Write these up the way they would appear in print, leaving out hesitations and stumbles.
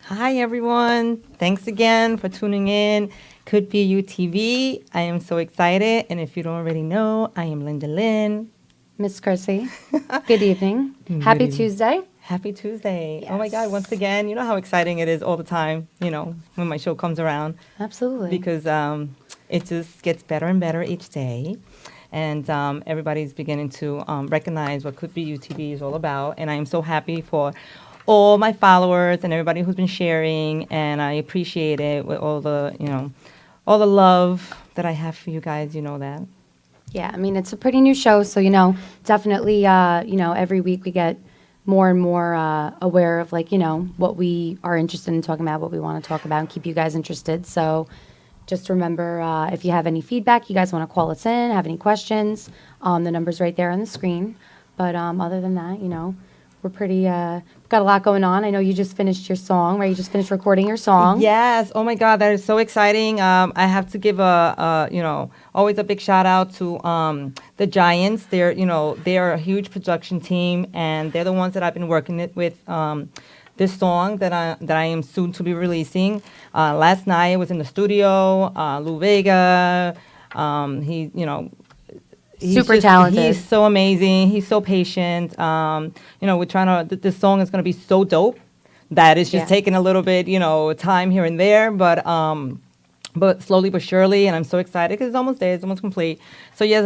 Hi, everyone. Thanks again for tuning in. Could Be You TV. I am so excited. And if you don't already know, I am Linda Lynn. Miss Chrissy, good evening. Good Happy evening. Tuesday. Happy Tuesday. Oh my God, once Yes, again, you know how exciting it is all the time, when my show comes around absolutely. because it just gets better and better each day. And everybody's beginning to recognize what Could Be You TV is all about. And I am so happy for all my followers and everybody who's been sharing. And I appreciate it with all the love that I have for you guys. You know that. Yeah, I mean, it's a pretty new show, so, definitely, every week we get more and more aware of, what we are interested in talking about, what we want to talk about, and keep you guys interested. So just remember, if you have any feedback, you guys want to call us in, have any questions, the number's right there on the screen. But other than that, we're pretty, got a lot going on. I know you just finished your song, right? You just finished recording your song. Yes. Oh my God, that is so exciting. I have to give always a big shout out to the Giants. They're a huge production team, and they're the ones that I've been working it with. This song that I am soon to be releasing. Last night I was in the studio. Lou Vega. He, Super talented. he's so amazing. He's so patient. We're trying to. This song is going to be so dope that it's just Yeah. taking a little bit, time here and there, but slowly but surely, and I'm so excited because it's almost there. It's almost complete. So yes,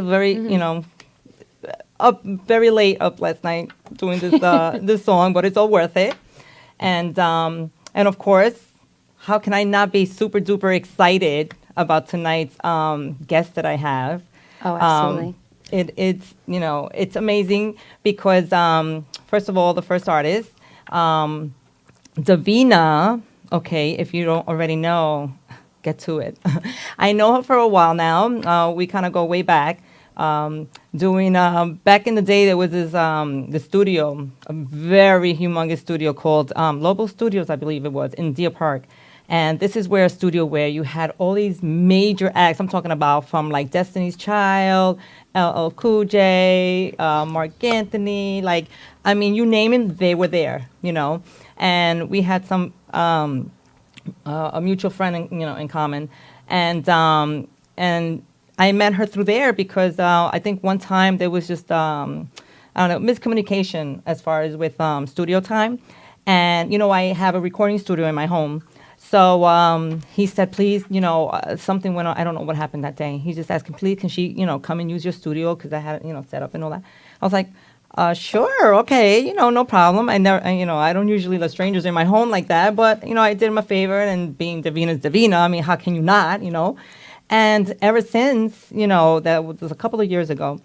up very late up last night doing this this song, but it's all worth it. And of course, how can I not be super duper excited about tonight's guest that I have? Oh, absolutely. It's amazing because first of all, the first artist, Davina. Okay, if you don't already know, get to it. I know her for a while now. We kind of go way back. Doing back in the day, there was this the studio, a very humongous studio called Lobo Studios, I believe it was, in Deer Park. And this is where a studio where you had all these major acts. I'm talking about from like Destiny's Child, LL Cool J, Mark Anthony. Like, I mean, you name it, they were there. And we had some a mutual friend, in common, and I met her through there because I think one time there was just I don't know, miscommunication as far as with studio time, and I have a recording studio in my home. So he said, please, something went on. I don't know what happened that day. He just asked, please, can she, come and use your studio because I had it, set up and all that. I was like, sure, okay, no problem. I never, I don't usually let strangers in my home like that, but I did him a favor, and being Davina's Davina, I mean, how can you not? And ever since, that was a couple of years ago,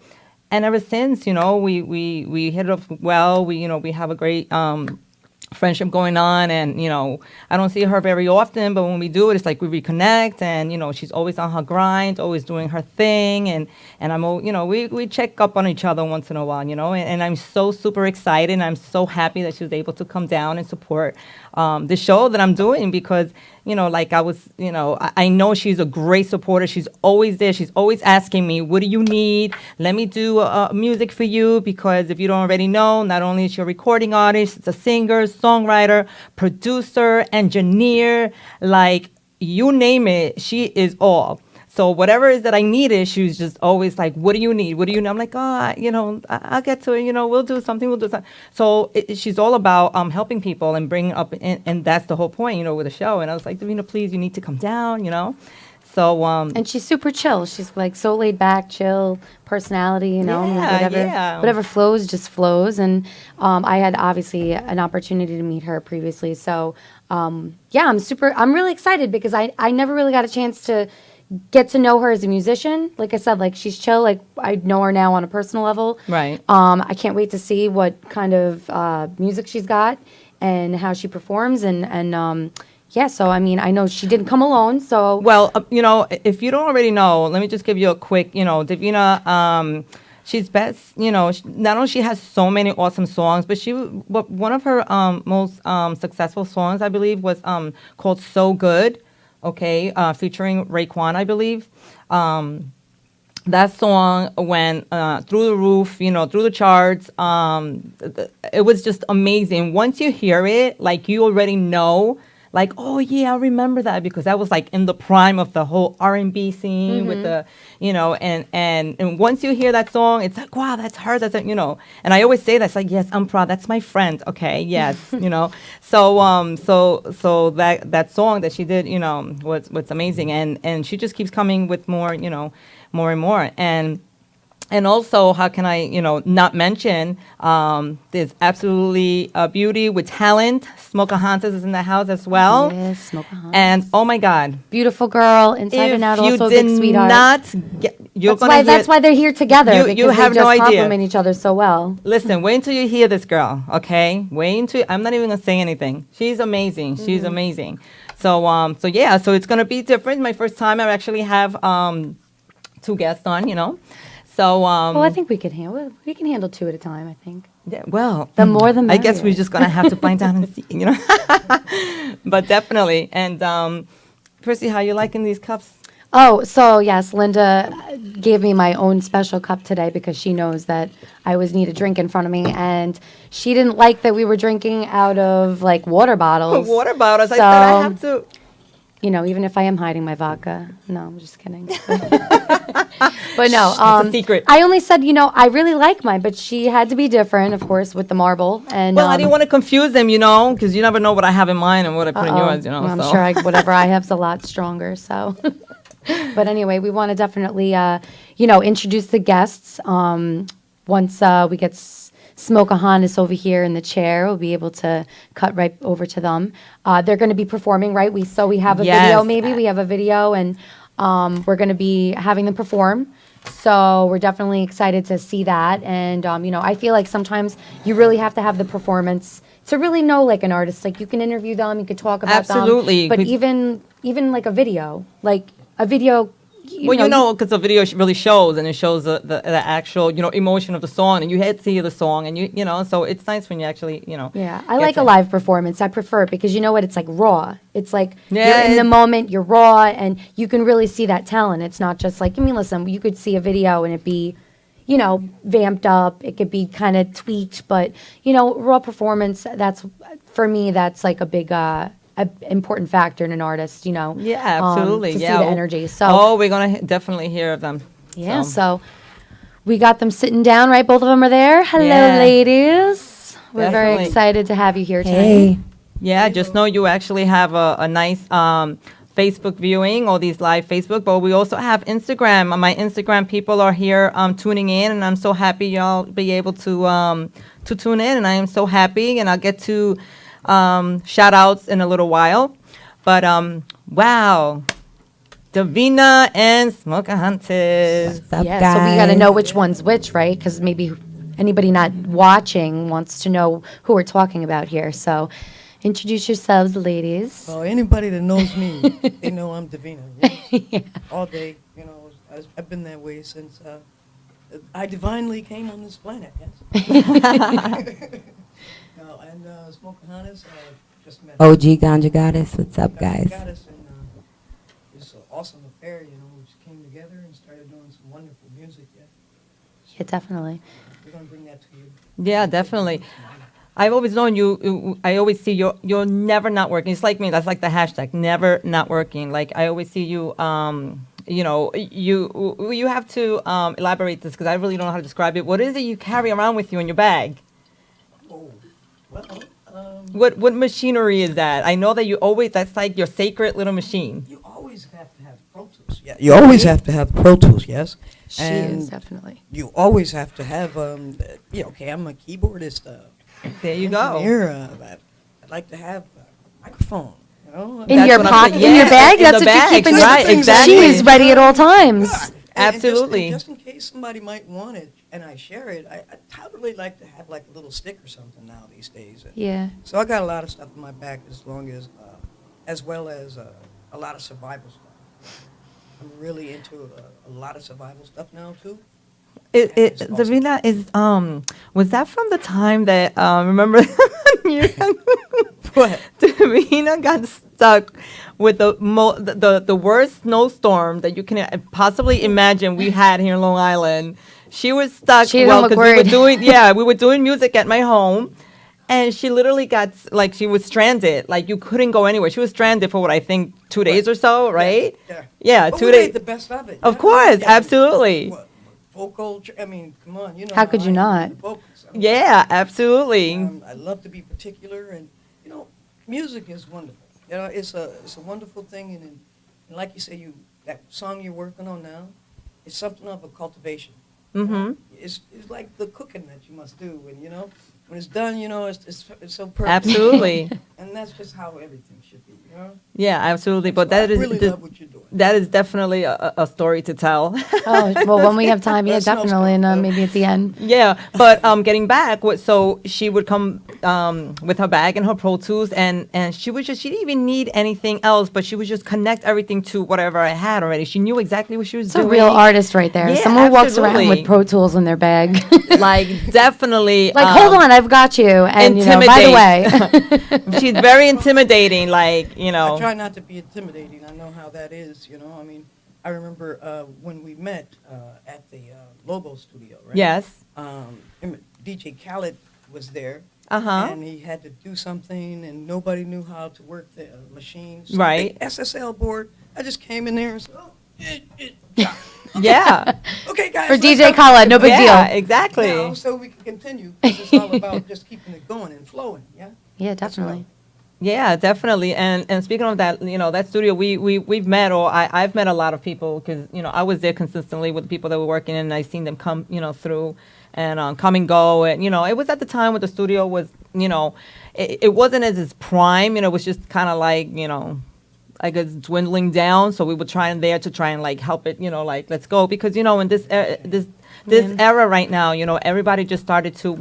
and ever since, we hit it up well. We have a great friendship going on, and I don't see her very often, but when we do it, it's like we reconnect, and she's always on her grind, always doing her thing, and we check up on each other once in a while, and I'm so super excited, and I'm so happy that she was able to come down and support the show that I'm doing because like I know she's a great supporter. She's always there. She's always asking me, what do you need? Let me do music for you, because if you don't already know, not only is she a recording artist, it's a singer, songwriter, producer, engineer, like you name it, she is all. So whatever it is that I needed, she was just always like, what do you need? What do you need? I'm like, I'll get to it. We'll do something. We'll do something. So she's all about helping people and bringing up, and that's the whole point, with the show. And I was like, Davina, please, you need to come down. So And she's super chill. She's like so laid back, chill personality, yeah, whatever yeah. whatever flows just flows. And I had obviously an opportunity to meet her previously. So yeah, I'm really excited because I never really got a chance to get to know her as a musician. Like I said, like she's chill. Like I know her now on a personal level. Right. I can't wait to see what kind of music she's got and how she performs. And yeah, so I mean, I know she didn't come alone. So Well, if you don't already know, let me just give you a quick, Davina, she's best, not only she has so many awesome songs, but one of her most successful songs, I believe, was called So Good, okay, featuring Raekwon, I believe. That song went through the roof, through the charts. It was just amazing. Once you hear it, like you already know like, oh yeah, I remember that because that was like in the prime of the whole R&B scene with the, and once you hear that song, it's like, wow, that's her, that's it, And I always say that, it's like, yes, I'm proud, that's my friend, okay, yes, So that song that she did, was amazing, and she just keeps coming with more, more and more, and also, how can I, not mention, there's absolutely a beauty with talent. Smokeahontus is in the house as well. Yes, Smokeahontus. And oh my God, Beautiful girl, inside and out, also a big sweetheart. That's why they're here together. You because have they just no idea. Compliment each other so well. Listen, wait until you hear this girl, okay? Wait until, I'm not even gonna say anything. She's amazing. She's amazing. So yeah, so it's gonna be different. My first time I actually have two guests on. So Well, I think we can handle two at a time, I think. yeah, well, The more the I guess merrier. we're just gonna have to find out and see, But definitely, and Percy, how you liking these cups? Oh, so yes, Linda gave me my own special cup today because she knows that I always need a drink in front of me, and she didn't like that we were drinking out of like water bottles. Water bottles. I So, said I have to. even if I am hiding my vodka. No, I'm just kidding. But no, It's a secret. I only said, I really like mine, but she had to be different, of course, with the marble. And Well, I didn't want to confuse them, because you never know what I have in mine and what I put in yours, Well, I'm so. sure whatever I have is a lot stronger. So, but anyway, we want to definitely, introduce the guests. Once we get Smokeahontus over here in the chair, we'll be able to cut right over to them. They're going to be performing, right? We have a video, Yes. maybe we have a video, and we're going to be having them perform. So we're definitely excited to see that. And, I feel like sometimes you really have to have the performance to really know like an artist. Like you can interview them, you could talk about Absolutely. them. But even like a video, Because the video really shows, and it shows the actual, emotion of the song, and you had to hear the song, and so it's nice when you actually, Yeah, I get like a to- live performance. I prefer it because you know what? It's like raw. It's like Yeah, you're in the it's- moment, you're raw, and you can really see that talent. It's not just like, listen, you could see a video and it be, vamped up. It could be kind of tweaked, but, raw performance, for me, that's like a big, important factor in an artist, Yeah, absolutely. to yeah. see the energy. So, Oh, we're going to definitely hear of them. yeah, so we got them sitting down, right? Both of them are there. Hello, Yeah. ladies. We're very Definitely. excited to have you here today. Hey, Yeah, just know you actually have a nice Facebook viewing, all these live Facebook, but we also have Instagram. My Instagram people are here tuning in, and I'm so happy y'all be able to tune in, and I am so happy, and I'll get to shout outs in a little while. But wow, Davina and Smokeahontus. what's up, Yeah, guys? so we got to know which one's which, right? Because maybe anybody not watching wants to know who we're talking about here. So introduce yourselves, ladies. Well, anybody that knows me, they know I'm Davina. All day, I've been that way since I divinely came on this planet. Yes. No, and Smokeahontus, just met. OG Ganja Goddess. What's up, guys? Got us in this awesome affair. We just came together and started doing some wonderful music. Yeah, Yeah, definitely. we're gonna bring that to you. Yeah, definitely. I've always known you. I always see you're never not working. It's like me. That's like the hashtag, never not working. Like I always see you. You have to elaborate this because I really don't know how to describe it. What is it you carry around with you in your bag? Oh, well, What machinery is that? I know that you always. That's like your sacred little machine. you always have to have Pro Tools. Yeah, you always have to have Pro Tools. Yes. She And is, definitely. You always have to have, okay, I'm a keyboardist. There you go. Engineer, I'd like to have a microphone. In That's your what I'm pocket, saying. in your Yeah, bag? in That's the what bag, you keep in right, your exactly. She is ready at all times. Absolutely. Just in case somebody might want it and I share it, I'd really like to have like a little stick or something now these days. Yeah. So I got a lot of stuff in my back as well as a lot of survival stuff. I'm really into a lot of survival stuff now too. It's awesome. Davina is was that from the time that remember What? Davina got stuck with the worst snowstorm that you can possibly imagine we had here in Long Island. She was stuck She didn't look we were worried. doing we were doing music at my home. and she literally got like she was stranded. Like you couldn't go anywhere. She was stranded for what I think 2 days or so, right? Yeah. Yeah, But 2 we days. made the best of it. Of yeah. course, Yeah. absolutely. What, vocal, I mean, come on, you know. How could I you am not? with the vocals. I mean, Yeah, absolutely. I love to be particular, and you know, music is wonderful. You know, it's a wonderful thing, and like you say, that song you're working on now, it's something of a cultivation. You know? Mhm. It's like the cooking that you must do, and you know, when it's done, you know, it's so perfect. Absolutely. And that's just how everything should be. You know. Yeah, absolutely. But So I that is really love what you're doing. that is definitely a story to tell. Oh, well, when we have time, yeah, That's no definitely, and story. maybe at the end. Yeah, but getting back, so she would come with her bag and her Pro Tools, and she didn't even need anything else, but she would just connect everything to whatever I had already. She knew exactly what she was It's a doing. real artist right there. Yeah, Someone who walks around absolutely. with Pro Tools in their bag. Like definitely. Like, hold on, I've got you. And, you know, by the way. She's very intimidating. Like you know. I try not to be intimidating. I know how that is, you know. I mean, I remember when we met at the Logo Studio, right? Yes. DJ Khaled was there, Uh-huh. and he had to do something, and nobody knew how to work the machines. So Right. the SSL board, I just came in there and said, Yeah. okay, guys. For let's DJ go." Khaled, no big Yeah. deal. Exactly. Now, so we can continue, because it's all about just keeping it going and flowing, yeah? Yeah, That's definitely. Yeah, definitely. And speaking of that, you know, that studio, we've met, or I've met a lot of people because, you know, I was there consistently with the people that were working, and I seen them come, you know, through and come and go. And, you know, it was at the time when the studio was, you know, it wasn't as its prime, you know, it was just kind of like, you know, I guess dwindling down. So we were trying there to try and like help it, you know, like let's go, because, you know, in this era right now, you know, everybody just started to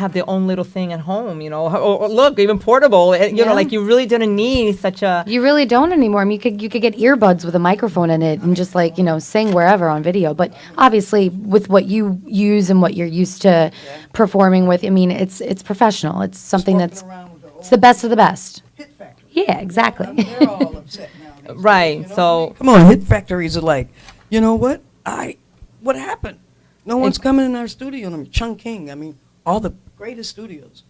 have their own little thing at home, you know, or look, even portable, you Yeah. know, like you really didn't need such a, You really don't anymore. I mean, you could get earbuds with a microphone in it and just like, you know, sing wherever on video. But obviously, with what you use and what you're used to performing with, I mean, it's professional. It's something Walking that's around with it's the best of the best. Hit Factory. Yeah, exactly. I mean, they're all upset now. these days, Right, you know? so- Come on, hit factories are like, you know what? What happened? No one's coming in our studio. And I'm Chungking. I mean, all the greatest studios.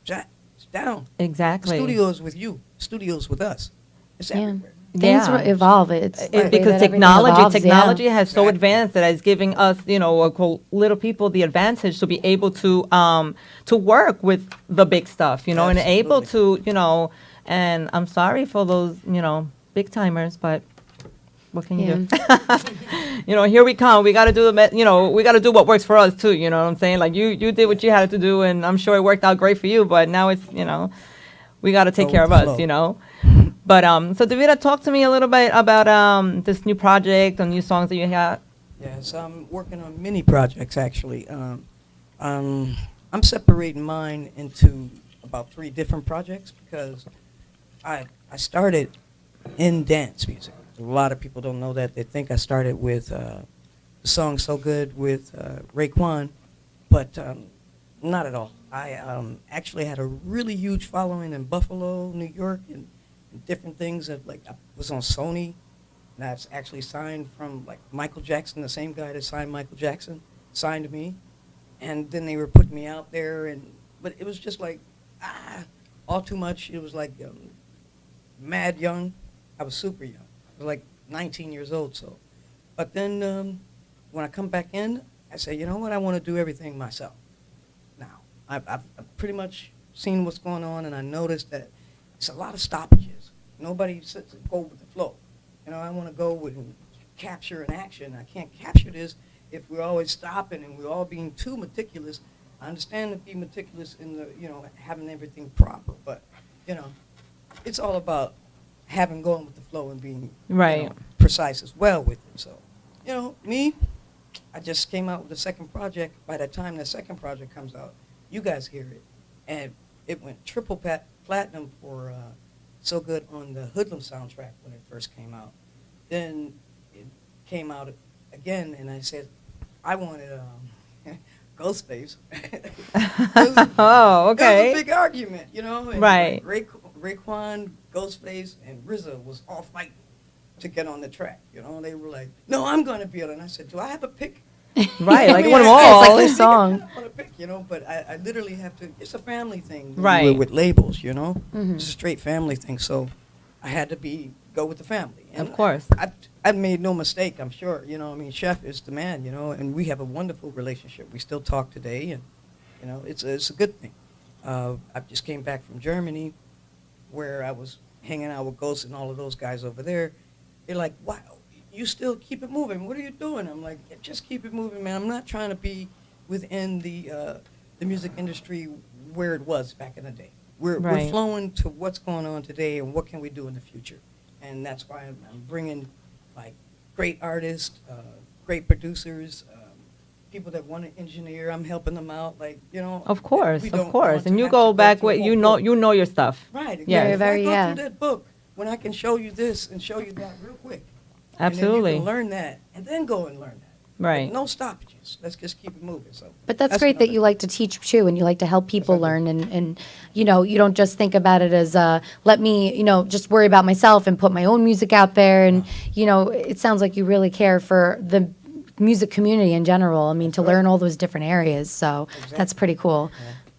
It's down. exactly. Studios with you. Studios with us. It's Yeah. everywhere. Things Yeah. evolve. It's the way Because that everything technology evolves, technology yeah. has so Exactly. advanced that it's giving us, you know, little people the advantage to be able to work with the big stuff, you know, and able to, you know, and I'm sorry for those, you know, big timers, but what can you do? You know, here we come. We got to do you know, we got to do what works for us too. You know what I'm saying? Like you did what you had to do, and I'm sure it worked out great for you. But now it's, you know, we got to take Go care with of the us. flow. You know. But so Davina, talk to me a little bit about this new project and new songs that you have. Yes, I'm working on many projects actually. I'm separating mine into about 3 different projects because I started in dance music. A lot of people don't know that. They think I started with the song "So Good" with Raekwon, but not at all. I actually had a really huge following in Buffalo, New York, and different things. Like I was on Sony, and I was actually signed from like Michael Jackson, the same guy that signed Michael Jackson, signed me, and then they were putting me out there, but it was just like all too much. It was like mad young. I was super young. I was like 19 years old. So, but then when I come back in, I say, you know what? I want to do everything myself. Now I've pretty much seen what's going on, and I noticed that it's a lot of stoppages. Nobody sits and go with the flow. You know, I want to go with capture an action. I can't capture this if we're always stopping and we're all being too meticulous. I understand to be meticulous in the, you know, having everything proper, but, you know, it's all about going with the flow and being Right. you know, precise as well with it. So, you know, me, I just came out with the second project. By the time the second project comes out, you guys hear it. And it went triple platinum for So Good on the Hoodlum soundtrack when it first came out. Then it came out again, and I said, I wanted Ghostface. Oh, It okay. was a big argument, you know. And Right. Raekwon, Ghostface, and RZA was all fighting to get on the track. You know, they were like, "No, I'm going to be on it." And I said, "Do I have a pick?" Right, like I one of mean, all. It's like your song. I want to pick, but I literally have to. It's a family thing, Right. With labels, It's a straight family thing. So I had to go with the family. And Of course. I made no mistake. I'm sure. Chef is the man. And we have a wonderful relationship. We still talk today, and it's a good thing. I just came back from Germany, where I was hanging out with Ghost and all of those guys over there. They're like, wow, you still keep it moving. What are you doing? I'm like, "Yeah, just keep it moving, man. I'm not trying to be within the music industry where it was back in the day. We're Right. flowing to what's going on today and what can we do in the future. And that's why I'm bringing like great artists, great producers, people that want to engineer. I'm helping them out, Of course, we of don't course. want And to you have go to back through a with whole you know book. you know your stuff. Right. Yeah. Exactly. Very, If I go yeah. through that book, when I can show you this and show you that real quick. Absolutely. And then you can learn that and then go and learn that. Right. But no stoppages. Let's just keep it moving. So. But that's great that another you like to teach too, and you like to help people Yes, I do. learn, and you don't just think about it as let me just worry about myself and put my own music out there, and it sounds like you really care for the music community in general. I mean, to right. learn all those different areas, so that's pretty cool.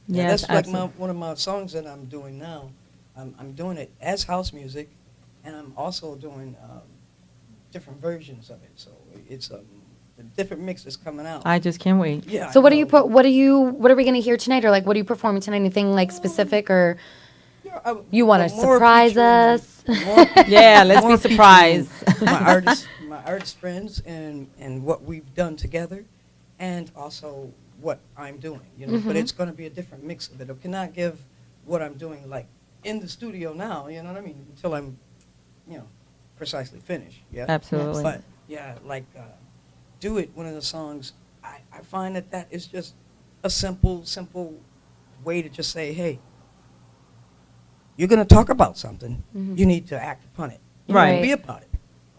Yeah, Yes, that's like absolutely. one of my songs that I'm doing now. I'm doing it as house music, and I'm also doing different versions of it. So it's a different mix is coming out. I just can't wait. Yeah. So I what are you know. what are we going to hear tonight, or like what are you performing tonight? Anything like specific, or Yeah, you want to more surprise featuring- us? more- Yeah, let's more be surprised. featuring my artist friends, and what we've done together, and also what I'm doing. But it's going to be a different mix of it. I cannot give what I'm doing like in the studio now. You know what I mean? Until I'm, precisely finished. Yeah. Absolutely. But yeah, like "Do It," one of the songs. I find that is just a simple way to just say, hey, you're going to talk about something. You need to act upon it. You Right. know, be about it.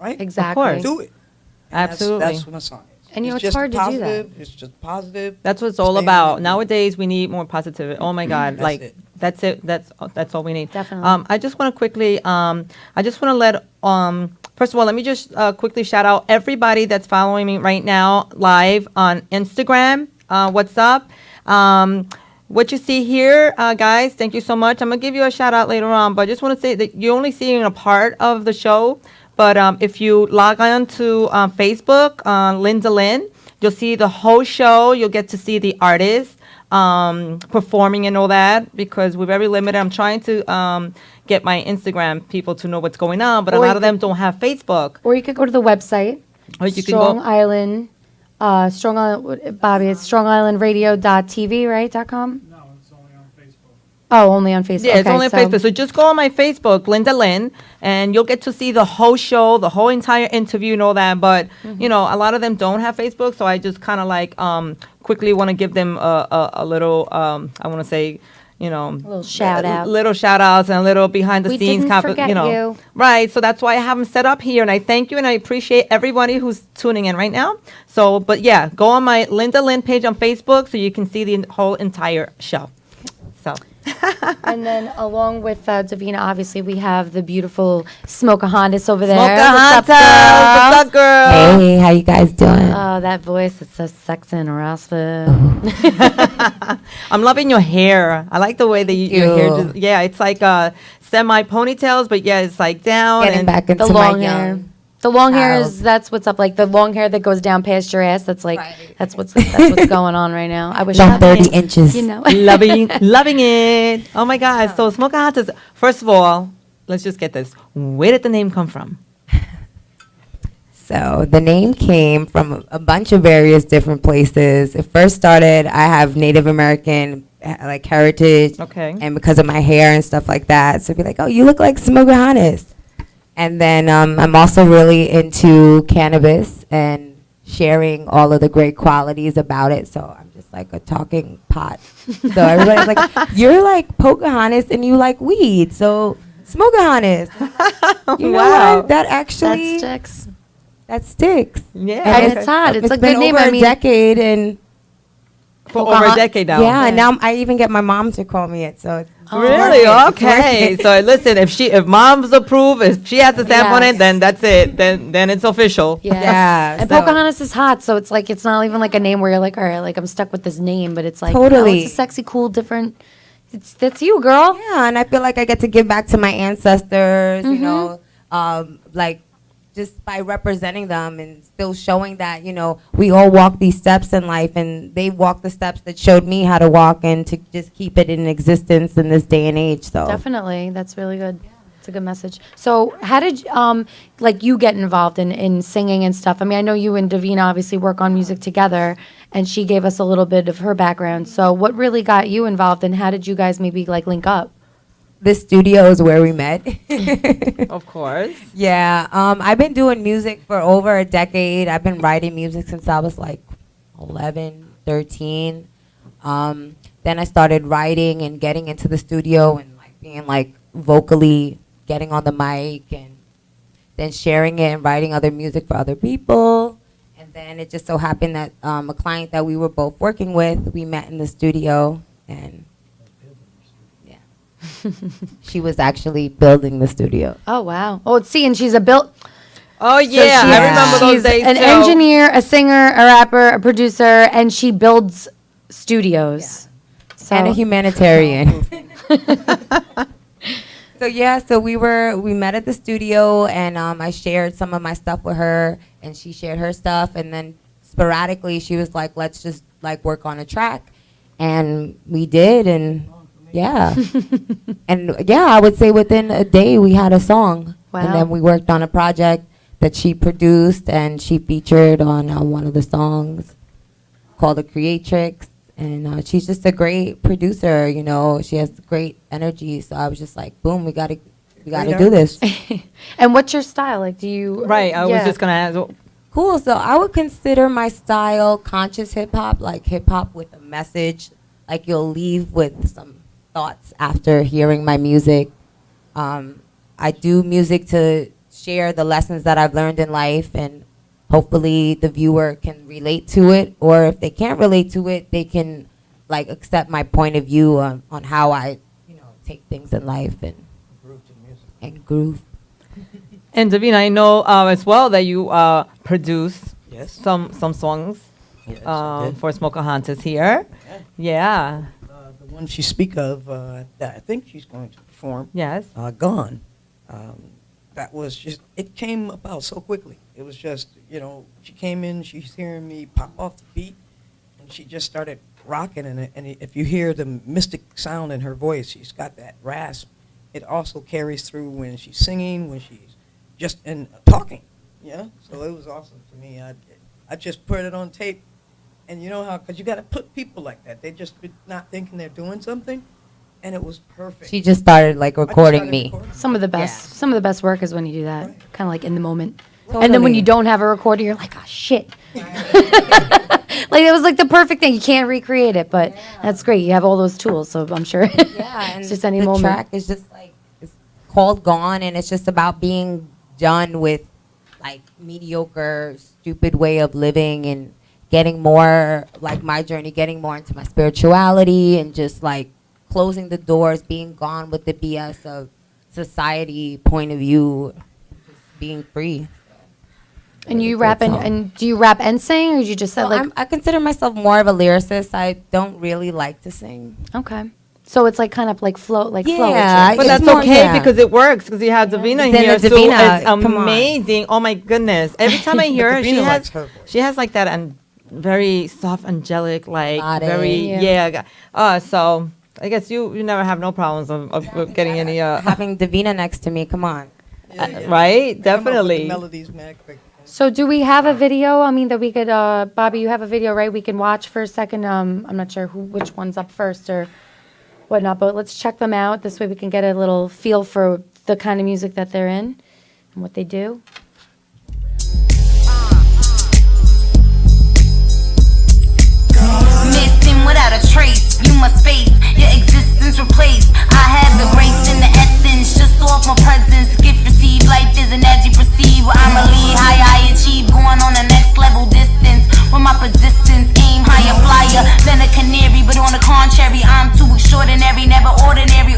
Right? Exactly. course. Do it. And Absolutely. That's what my song is. And, it's just hard to do positive, that. It's just positive. That's what it's all Staying about. in it. Nowadays, we need more positivity. Oh my God, That's like it. that's it. That's all we need. Definitely. I just want to quickly. I just want to let. First of all, let me just quickly shout out everybody that's following me right now live on Instagram. What's up? What you see here, guys? Thank you so much. I'm gonna give you a shout out later on, but I just want to say that you're only seeing a part of the show. But if you log on to Facebook, Linda Lynn, you'll see the whole show. You'll get to see the artists performing and all that, because we're very limited. I'm trying to get my Instagram people to know what's going on, but a Or lot you of them don't have Facebook. Or you could go to the website. Or you can Strong go. Island, Strong Island, Bobby, it's strongislandradio.tv, right? .com? No, it's only on Facebook. Oh, only on Facebook. Yeah, it's Okay, only on Facebook. So just go on my Facebook, Linda Lynn, and you'll get to see the whole show, the whole entire interview and all that. But, a lot of them don't have Facebook, so I just kind of like quickly want to give them a little, I want to say, a little shout out. little shout outs and a little behind the We scenes didn't forget you. Right. So that's why I have them set up here, and I thank you and I appreciate everybody who's tuning in right now. So, but yeah, go on my Linda Lynn page on Facebook so you can see the whole entire show. So. And then along with Davina, obviously, we have the beautiful Smokeahontus over there. Smokeahontus, What's what's up, girl? Hey, how you guys doing? Oh, that voice is so sexy and raspy. I'm loving your hair. I like the way that your hair. you. Just, yeah, it's like semi ponytails, but yeah, it's like down. Getting and back into The my long hair. young. The long hair Wow. is that's what's up. Like the long hair that goes down past your ass. That's like Right. that's what's going on right now. I wish I Long had 30 it, inches. You know. loving it. Oh my God. So Smokeahontus. First of all, let's just get this. Where did the name come from? So the name came from a bunch of various different places. It first started, I have Native American like heritage. Okay. And because of my hair and stuff like that. So it'd be like, oh, you look like Smokeahontus. And then I'm also really into cannabis and sharing all of the great qualities about it. So I'm just like a talking pot. So everybody's like, you're like Pocahontas and you like weed. So Smokeahontas. You know Wow. what? That actually, That sticks. that sticks. Yeah. And it's hot. It's a been good name. over I a mean, decade and For over a decade now. yeah, and now I even get my mom to call me it. So it's Really? It's Okay. working. So listen, if mom's approve, if she has a stamp on Yes. it, then that's it. Then it's official. Yes. Yeah, And so- Pocahontas is hot, so it's like it's not even like a name where you're like, all right, like I'm stuck with this name, but it's like Totally. it's a sexy, cool, different. That's you, girl. Yeah, and I feel like I get to give back to my ancestors, you know, like just by representing them and still showing that, you know, we all walk these steps in life and they walked the steps that showed me how to walk and to just keep it in existence in this day and age. So Definitely, that's really good. It's a good message. So, how did like you get involved in singing and stuff? I mean, I know you and Davina obviously work on music together, and she gave us a little bit of her background. So, what really got you involved, and how did you guys maybe like link up? this studio is where we met. Of course. Yeah, I've been doing music for over a decade. I've been writing music since I was like 11, 13. Then I started writing and getting into the studio and like being like vocally getting on the mic and then sharing it and writing other music for other people. And then it just so happened that a client that we were both working with, we met in the studio and she was actually building the studio. Oh wow! Oh, see, and she's a built. Oh yeah, she's- I remember those she's days an too. engineer, a singer, a rapper, a producer, and she builds studios. So And a humanitarian. So yeah, so we met at the studio and I shared some of my stuff with her and she shared her stuff and then sporadically she was like, let's just like work on a track. And we did and yeah. And yeah, I would say within a day we had a song. Wow. And then we worked on a project that she produced and she featured on one of the songs called The Creatrix. And she's just a great producer, you know. She has great energy. So I was just like, boom, we gotta do this. And what's your style? Like, do you? Right, I was Yeah. just gonna ask. Cool. So I would consider my style conscious hip hop, like hip hop with a message. Like you'll leave with some thoughts after hearing my music. I do music to share the lessons that I've learned in life and hopefully the viewer can relate to it, or if they can't relate to it, they can like accept my point of view on how I, you know, take things in life and groove. And Davina, I know as well that you produce Yes. some songs Yes, I did. for Smokeahontus here. Yeah. The one she speak of, that I think she's going to perform, Yes. Gone. That was just, it came about so quickly. It was just, you know, she came in, she's hearing me pop off the beat, and she just started rocking. And if you hear the mystic sound in her voice, she's got that rasp. It also carries through when she's singing, when she's just talking, yeah? So it was awesome to me. I just put it on tape, and you know how, because you got to put people like that. They just be not thinking they're doing something, and it was perfect. She just started like I just recording started me. recording. Some of the best. Yeah. Some of the best work is when you do that, Right. kind of like in the moment. And then when Totally. you don't have a recorder, you're like, oh shit. Like it was like the perfect thing. You can't recreate it, but that's great. You have all those tools, so I'm sure. Yeah, and it's just any the moment. track is just like it's called Gone, and it's just about being done with like mediocre, stupid way of living and getting more like my journey, getting more into my spirituality and just like closing the doors, being gone with the BS of society point of view, just being free. And you Great rap song. and do you rap and sing, or you just said Well, I consider myself more of a lyricist. I don't really like to sing. okay? So it's like kind of like flow, like flow. Yeah, But It's that's more- okay yeah. because it works because you have Davina Then here. the So Davina, it's come on. amazing. Oh my goodness! Every time I hear her, Davina likes her voice. she has like that and very soft, angelic, like Melodic. very Yeah. So I guess you never have no problems of getting any Having Davina next to me, come on. right? Come up with the Definitely. melodies mad quick. So do we have a video? I mean, that we could, Bobby, you have a video, right? We can watch for a second. I'm not sure which one's up first or whatnot, but let's check them out. This way we can get a little feel for the kind of music that they're in and what they do. Missing without a trace, you must face your existence replaced. I have the grace and the essence, just off my presence. Gift received, life isn't as you perceive. I'ma lead high, I achieve, going on the next level distance. With my persistence, aim higher, flyer than a canary. But on the contrary, I'm too extraordinary, never ordinary.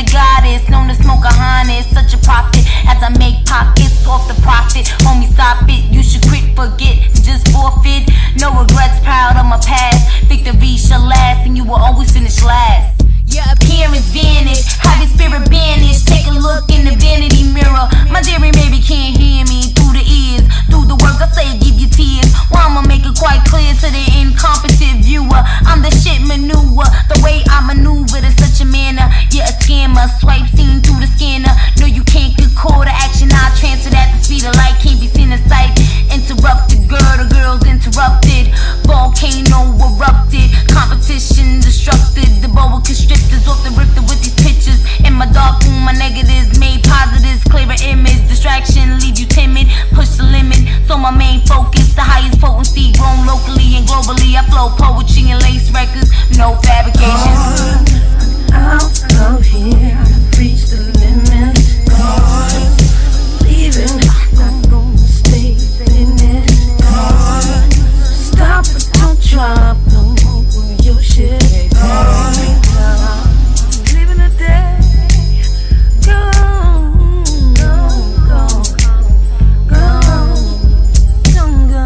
a goddess, known to Smokeahontus. Such a prophet as I make pockets off the profit. Homie, stop it. You should quit, forget, just forfeit. No regrets, proud of my past. Victory shall last, and you will always finish last. Your appearance vanish, have your spirit banished. Take a look in the vanity mirror. My dearie maybe can't hear me through the ears, through the words I say, give you tears. Well, I'ma make it quite clear to the incompetent viewer. I'm the shit maneuver, the way I maneuver in such a manner. You're a scammer, swipe seen through the scanner. No, you can't get call to action. I transfer at the speed of light, can't be seen in sight. Interrupted, girl, the girl's interrupted. Volcano erupted, competition destructed. The boa constrictors off the rifter with these pictures. In my dark room, my negatives made positives. Clearer image, distraction, leave you timid. Push the limit, so my main focus, the highest potency, grown locally and globally. I flow poetry and lace records, no fabrication. Out of here, reach the limit. Leaving, not gonna stay in it. Stop but don't drop, no more your shit. Living a day, go, go, go, go, go, go.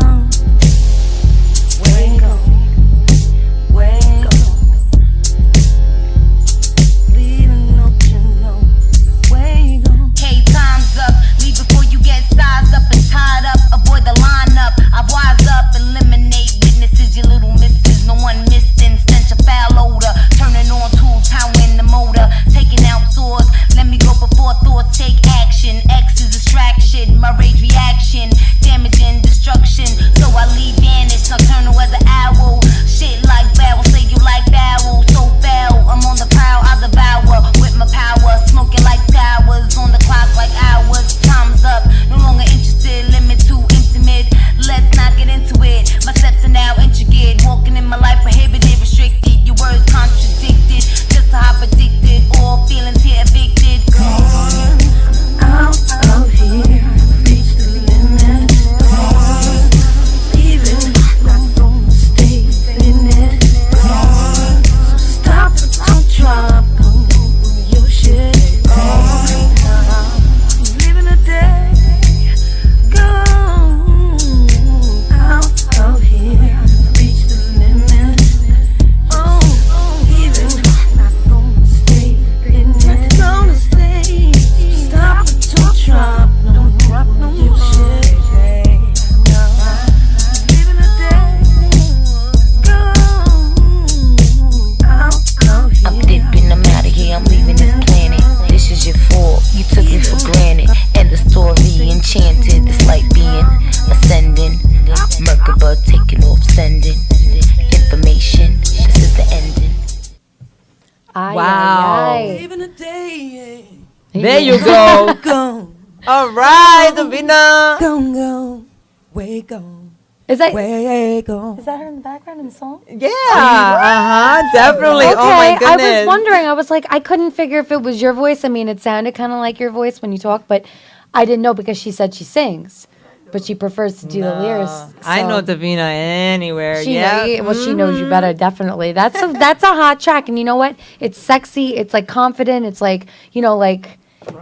Wake up, wake up. Leaving no you know, wake up. K time's up, leave before you get sized up and tied up. Avoid the lineup, I wise up, eliminate witnesses, your little misses. No one missing, stench a foul odor. Turning on tools, powering the motor. Taking out swords, let me go before thoughts take action. X is distraction, my rage reaction. Damage and destruction, so I leave vanished. Nocturnal as an owl. Shit like barrel, say you like barrel. So foul, I'm on the prowl, I devour with my power. Smoking like towers, on the clock like hours. Time's up, no longer interested, limit too intimate. Let's not get into it. My steps are now intricate. Walking in my life prohibited, restricted. Your words contradicted. Just how I predicted. All feelings here evicted. Out of here, reach the limit. Leaving, not gonna stay in it. So stop but don't drop, no more your shit. Living a day, go out of here, reach the limit. Oh, leaving, not gonna stay in it. Not gonna stay. Stop but don't drop, no your shit. Living a day, go out of here. I'm dipping, I'm out of here, I'm leaving this planet. This is your fault, you took me for granted. End the story, enchanted, this light being ascending. Merkaba taking off, sending information. This is the ending. Ay, Wow. ay, ay. Even a day, There you go. go, All right, Davina. go, wake on, Is that wake on. is that her in the background in the song? Yeah, definitely. Oh my Okay, I goodness. was wondering. I was like, I couldn't figure if it was your voice. I mean, it sounded kind of like your voice when you talk, but I didn't know because she said she sings, but she prefers to do the lyrics. I know so Davina anywhere. She Yeah. know you, well, she knows you better, definitely. That's a hot track, and you know what? It's sexy. It's like confident. It's like like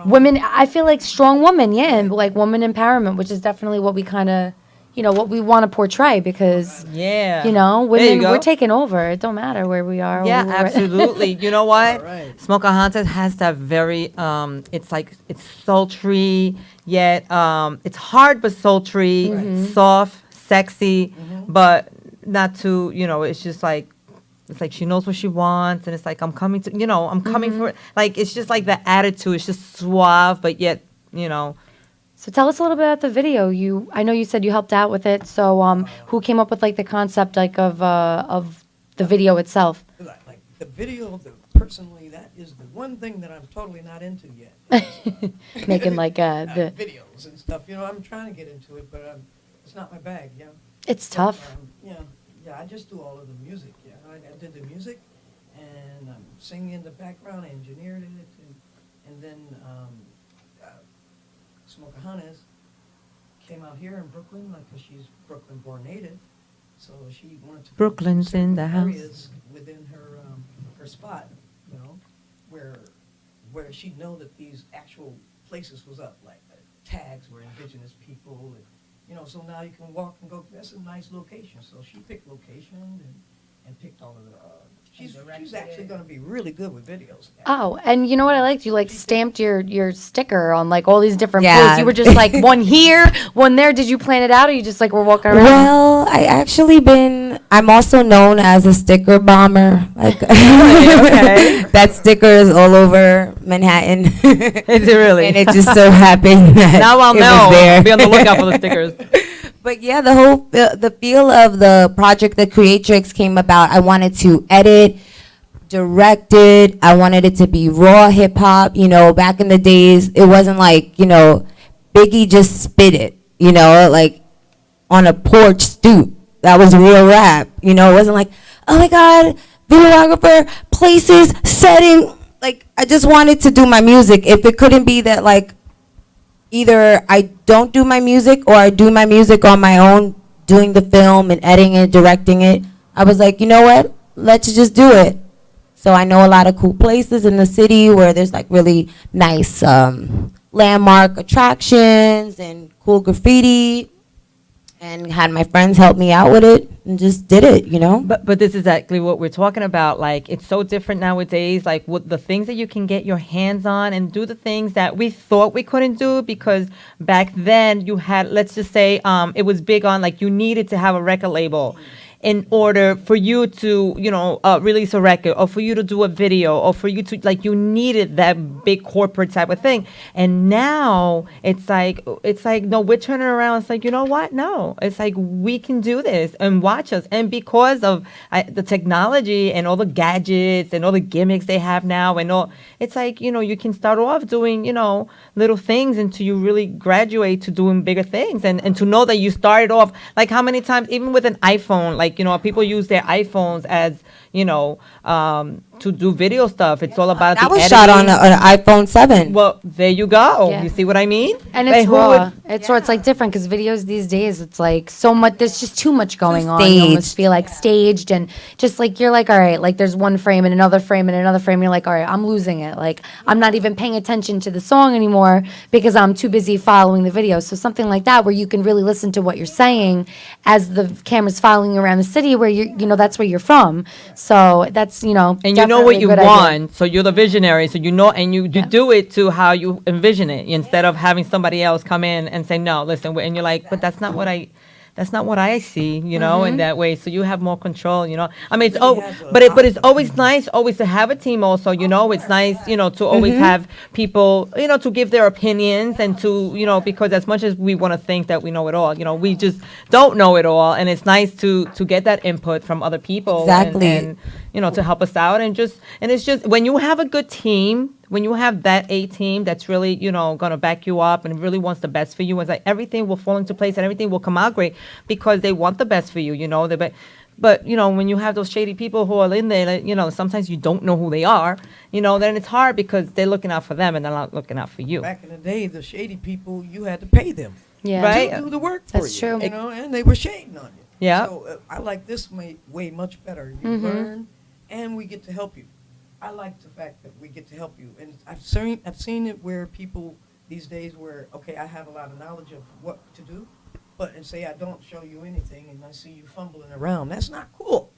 women. I feel like strong woman, yeah, and like woman empowerment, which is definitely what we kind of what we want to portray because Yeah. women There you go. we're taking over. It don't matter where we are. or Yeah, who we're- absolutely. You know what? All right. Smokeahontus has that very it's sultry, yet it's hard but sultry, soft, sexy, but not too, it's just like it's like she knows what she wants and it's like I'm coming to I'm coming for it. Like it's just like the attitude, it's just suave but yet, So tell us a little bit about the video. I know you said you helped out with it. So who came up with like the concept of the video itself? Like the video, personally, that is the one thing that I'm totally not into yet. Making like the Videos and stuff. I'm trying to get into it, but it's not my bag. it's tough. Yeah, I just do all of the music. Yeah, I did the music, and I'm singing in the background. I engineered it, and then Smokeahontus came out here in Brooklyn, because she's Brooklyn-born native, so she wanted to put Brooklyn's in certain the house. areas within her spot, where where she'd know that these actual places was up, like tags were indigenous people, and, you know, so now you can walk and go, that's a nice location. So she picked location and picked all of the, she's actually gonna be really good with videos. Oh, and you know what I liked? You like stamped your sticker on like all these different Yeah. posts. You were just like one here, one there. Did you plan it out, or you just like were walking around? Well, I'm also known as a sticker bomber. Like, okay. that sticker is all over Manhattan. Is it really? And it just so happened that Now I'll it know. was there. Be on the lookout for the stickers. But yeah, the whole the feel of the project, The Creatrix, came about. I wanted to edit, direct it. I wanted it to be raw hip hop. You know, back in the days, it wasn't like, you know, Biggie just spit it. You know, like on a porch stoop. That was real rap. You know, it wasn't like, oh my God, videographer, places, setting. Like, I just wanted to do my music. If it couldn't be that, like, either I don't do my music or I do my music on my own, doing the film and editing it, directing it, I was like, you know what? Let's just do it. So I know a lot of cool places in the city where there's like really nice landmark attractions and cool graffiti, and had my friends help me out with it and just did it, you know? But this is exactly what we're talking about. Like, it's so different nowadays. Like, what the things that you can get your hands on and do the things that we thought we couldn't do, because back then you had, let's just say, it was big on, like, you needed to have a record label in order for you to, you know, release a record, or for you to do a video, or for you to, like, you needed that big corporate type of thing. And now it's like, no, we're turning around. It's like, you know what? No, it's like, we can do this and watch us. And because of the technology and all the gadgets and all the gimmicks they have now and all, it's like, you know, you can start off doing, you know, little things until you really graduate to doing bigger things. And to know that you started off, like, how many times, even with an iPhone, like, you know, people use their iPhones as, you know, to do video stuff. It's all about That the was shot on editing. an iPhone 7. Well, there you go. Yeah. You see what I mean? And Like, it's who raw. would- It's raw. It's like different because videos these days, it's like so much. There's just too much going on. You staged. almost feel like staged, and just like you're like, all right, like there's one frame and another frame and another frame. You're like, all right, I'm losing it. Like I'm not even paying attention to the song anymore because I'm too busy following the video. So something like that where you can really listen to what you're saying as the camera's following you around the city where you know that's where you're from. So that's And you know what definitely a you good idea. want, so you're the visionary, so you know, and you do it to how you envision it, instead of having somebody else come in and say, no, listen, and you're like, but that's not what I see, you know, in that way. So you have more control, you know. I mean, but it's always nice always to have a team also, you know. It's nice, you know, to always have people, you know, to give their opinions and to, you know, because as much as we want to think that we know it all, you know, we just don't know it all. And it's nice to get that input from other people. Exactly. And you know, to help us out. And it's just, when you have a good team, when you have that A team that's really, you know, going to back you up and really wants the best for you, it's like everything will fall into place and everything will come out great because they want the best for you, you know. But you know, when you have those shady people who are in there, like, you know, sometimes you don't know who they are, you know, then it's hard because they're looking out for them and they're not looking out for you. Back in the day, the shady people, you had to pay them Yeah. Right. to do the work for That's you. true. You know, and they were shading on you. Yeah. So I like this way much better. You learn, and we get to help you. I like the fact that we get to help you, and I've seen it where people these days where, okay, I have a lot of knowledge of what to do, but and say I don't show you anything, and I see you fumbling around. That's not cool.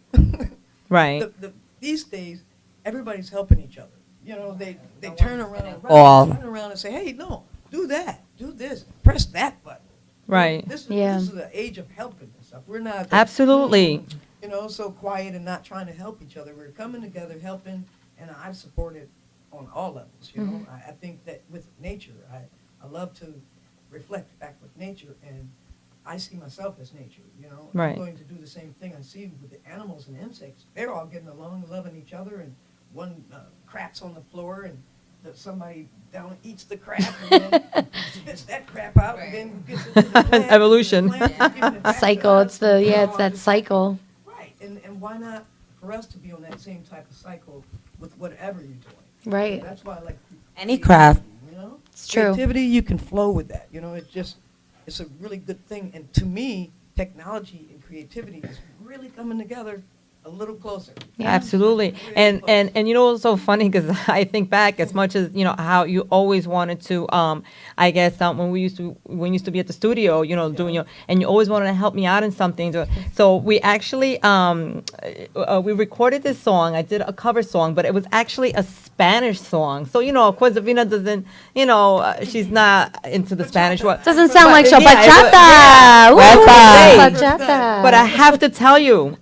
Right. These days, everybody's helping each other. You know, they turn around, All. turn around and say, hey, no, do that, do this, press that button. Right. This Yeah. is the age of helping and stuff. We're not Absolutely. you know, so quiet and not trying to help each other. We're coming together, helping, and I support it on all levels. You know, I think that with nature, I love to reflect back with nature, and I see myself as nature. You know, Right. I'm going to do the same thing I see with the animals and insects. They're all getting along, loving each other, and one craps on the floor, and somebody down eats the crap, and then spits that crap out, and then gets it to the plant. Evolution. The plant is giving it back Cycle. to It's us. it's that cycle. Right, and why not for us to be on that same type of cycle with whatever you're doing? Right. That's why I like Any craft. You know, It's true. Creativity, you can flow with that. You know, it's a really good thing. And to me, technology and creativity is really coming together a little closer. Absolutely. And you know what's so funny, because I think back, as much as, how you always wanted to, I guess, when we used to be at the studio, doing and you always wanted to help me out in something. So we actually, we recorded this song. I did a cover song, but it was actually a Spanish song. So, of course, Davina doesn't, she's not into the Spanish one. Doesn't sound like yeah, bachata. it was- Woo! Right. Bachata. But I have to tell you,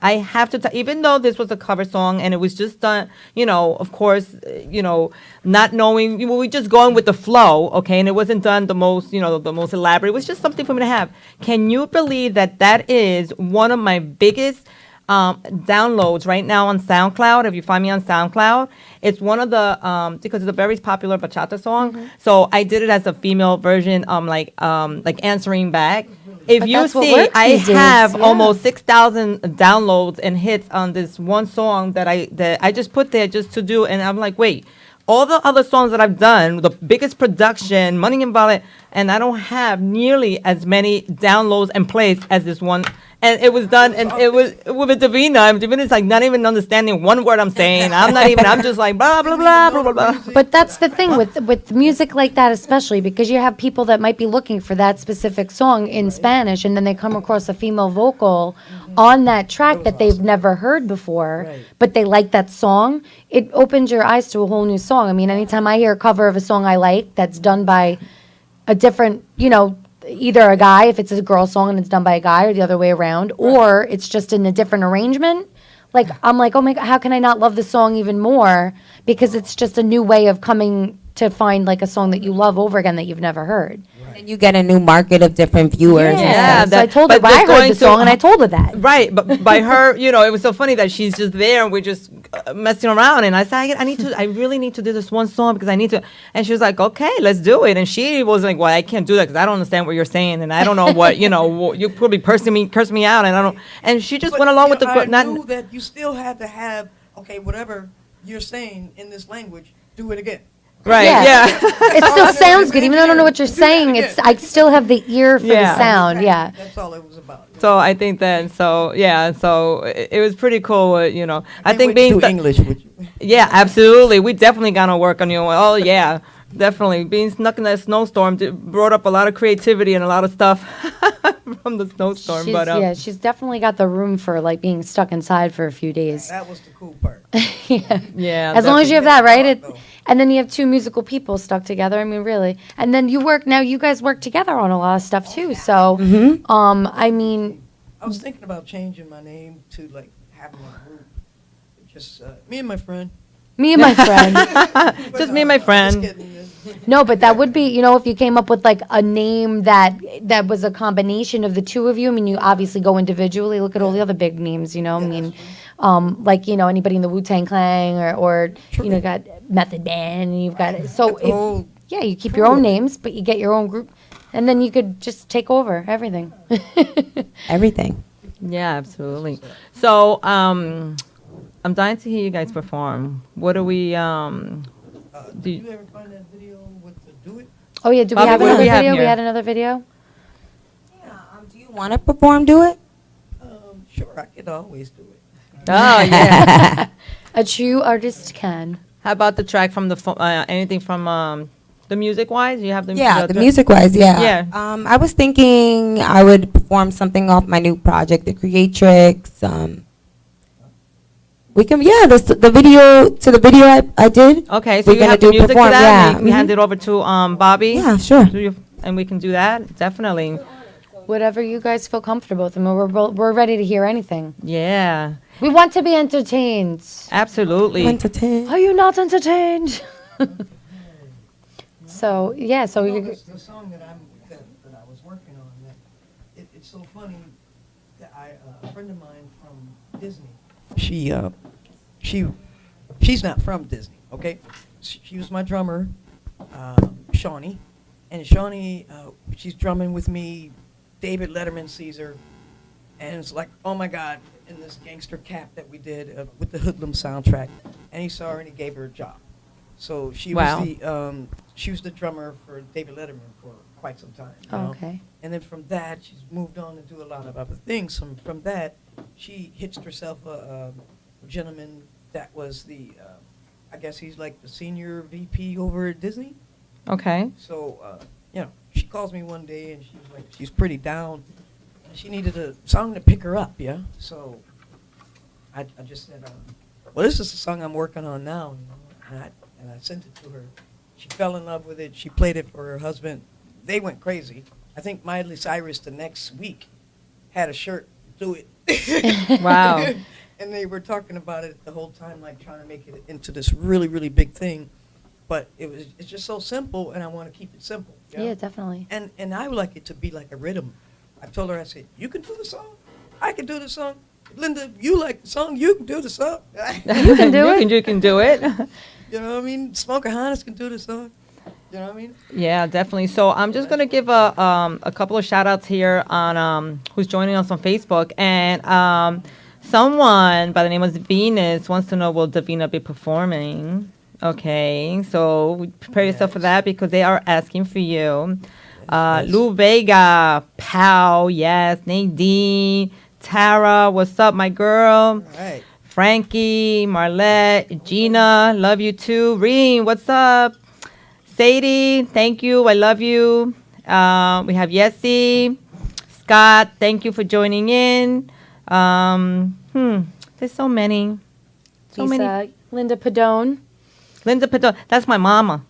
even though this was a cover song and it was just done, of course, not knowing, we were just going with the flow, okay, and it wasn't done the most, the most elaborate. It was just something for me to have. Can you believe that is one of my biggest downloads right now on SoundCloud? If you find me on SoundCloud, it's one of the because it's a very popular bachata song. So I did it as a female version, like answering back. If But you that's what see, works I these days, have yeah. almost 6,000 downloads and hits on this one song that I just put there just to do, and I'm like, wait, all the other songs that I've done, the biggest production, money involved, and I don't have nearly as many downloads and plays as this one. And it was done, and it was with Davina. And Davina's like not even understanding one word I'm saying. I'm just like blah blah blah blah blah blah. But that's the thing with music like that, especially because you have people that might be looking for that specific song in Spanish, and then they come across a female vocal on that track that they've never heard before, but they like that song. It opens your eyes to a whole new song. I mean, anytime I hear a cover of a song I like that's done by a different, either a guy, if it's a girl song and it's done by a guy, or the other way around, or it's just in a different arrangement. Like, I'm like, oh my God, how can I not love the song even more? Because it's just a new way of coming to find like a song that you love over again that you've never heard. And you get a new market of different viewers. Yeah, So I told her, but well, I just heard going the to- song and I told her that. Right, but by her, it was so funny that she's just there and we're just messing around. And I said, I really need to do this one song because I need to. And she was like, okay, let's do it. And she was like, well, I can't do that because I don't understand what you're saying. And I don't know what, you probably curse me out. And I don't, and she just But, went along with the, I not, knew that you still had to have, okay, whatever you're saying in this language, do it again. right, Yeah. yeah. It still sounds good, even though I don't know what you're saying. It's I still have the ear for Yeah. the sound. Yeah. That's all it was about. So I think that, so it was pretty cool, I Can't think wait to being, do stu- English with you. yeah, absolutely. We definitely gonna work on you. Oh yeah, definitely. Being stuck in that snowstorm brought up a lot of creativity and a lot of stuff from the snowstorm. She's, But she's definitely got the room for like being stuck inside for a few days. That was the cool part. yeah, As long as you have that, right? It, Though. and then you have two musical people stuck together. I mean, really. And then you guys work together on a lot of stuff too. So, I mean, I was thinking about changing my name to like having a group. Just me and my friend. me and my friend. Just me and my friend. Just kidding. No, but that would be, if you came up with like a name that was a combination of the two of you. I mean, you obviously go individually. Look at all the other big names, I mean, like, anybody in the Wu-Tang Clan or you got Method Man, and you've got, so Oh, yeah, you keep your own names, but you get your own group, and then you could just take over everything. Everything. yeah, absolutely. So I'm dying to hear you guys perform. What do we? did you ever find that video with the Do It? Oh yeah, do we Bobby, have what do another we have video? We here? had another video. Do you want to perform? Do it. Sure, I could always do it. Oh yeah. A true artist can. How about the track from anything from the music wise? You have the Yeah, the music wise, yeah. Yeah. I was thinking I would perform something off my new project, The Creatrix. We can, the video to the video I did. Okay, so We're you gonna have the do music perform, to that. yeah. We hand it over to Bobby. Yeah, sure. And we can do that definitely. Whatever you guys feel comfortable with. I mean, we're ready to hear anything. Yeah, We want to be entertained. absolutely. Entertain. Are you not entertained? So yeah, so No, you. the song that I was working on, it's so funny that a friend of mine from Disney. She's not from Disney, okay? She was my drummer, Shawnee, and Shawnee, she's drumming with me. David Letterman sees her, and it's like, oh my God, in this gangster cap that we did with the Hoodlum soundtrack, and he saw her and he gave her a job. So she Wow. was the drummer for David Letterman for quite some time. you Oh, know? okay. And then from that, she's moved on to do a lot of other things. From that, she hitched herself gentleman that was I guess he's like the senior VP over at Disney. Okay. So, she calls me one day and she was like, she's pretty down. And she needed a song to pick her up, yeah? So I just said, well, this is the song I'm working on now, and I sent it to her. She fell in love with it. She played it for her husband. They went crazy. I think Miley Cyrus the next week had a shirt, do it. Wow. And they were talking about it the whole time, like trying to make it into this really, really big thing. But it's just so simple, and I want to keep it simple. Yeah, definitely. And I would like it to be like a rhythm. I told her, I said, you can do the song. I can do the song. Linda, you like the song, you can do the song. You can do it. You can do it. You know what I mean? Smokeahontus can do the song. You know what I mean? Yeah, definitely. So I'm just gonna give a couple of shout outs here on who's joining us on Facebook, and someone by the name of Venus wants to know, will Davina be performing? Okay, so prepare yourself for that because they are asking for you. Lou Vega, Pow, yes, Nadine, Tara, what's up, my girl? All right. Frankie, Marlette, Gina, love you too. Reen, what's up? Sadie, thank you, I love you. We have Yessie, Scott, thank you for joining in. There's so many. So Lisa, many. Linda Padone. Linda Padone, that's my mama.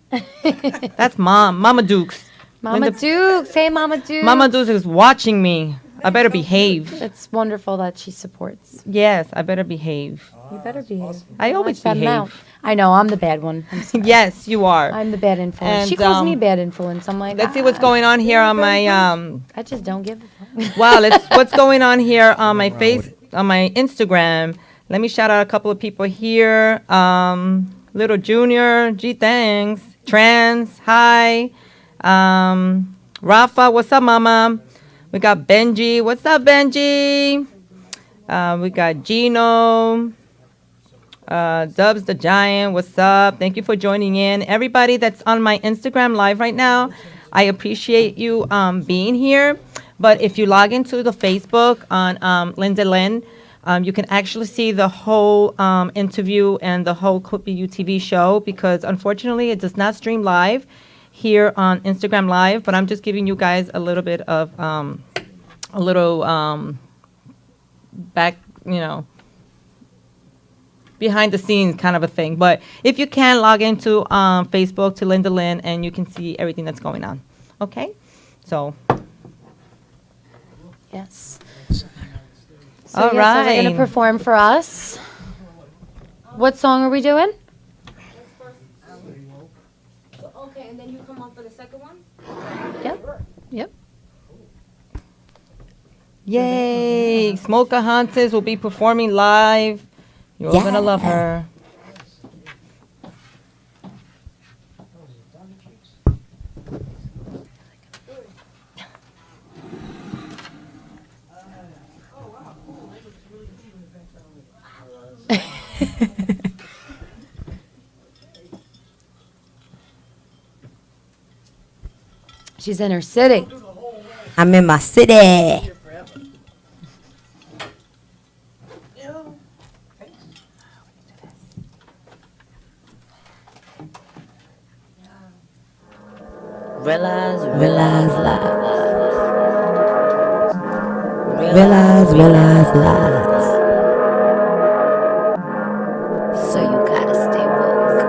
That's Mama Dukes. Mama Linda- Dukes. Hey, Mama Dukes. Mama Dukes is watching me. I better behave. It's wonderful that she supports. Yes, I better behave. You better behave. I always Shout 'em out. behave. I know, I'm the bad one. I'm sorry. Yes, you are. I'm the bad influence. And, She calls me bad influence. I'm like, Let's see what's going on here on my I just don't give a fuck. wow, what's going on here on my on my Instagram. Let me shout out a couple of people here. Little Junior, gee thanks. Trans, hi. Rafa, what's up, mama? We got Benji, what's up, Benji? We got Gino. Dubs the Giant, what's up? Thank you for joining in. Everybody that's on my Instagram live right now, I appreciate you being here. But if you log into the Facebook on Linda Lynn, you can actually see the whole interview and the whole Clippy UTV show because unfortunately it does not stream live here on Instagram Live. But I'm just giving you guys a little bit of back, behind the scenes kind of a thing. But if you can, log into Facebook to Linda Lynn and you can see everything that's going on. Okay? So. Yes. All So you're going to right. perform for us. What song are we doing? Okay, and then you come on for the second one? Yep. Yep. Yay. Smokeahontus will be performing live. You're all going to love her. She's in her city. I'm in my city. Realize Realize life. Realize life. So you gotta stay woke.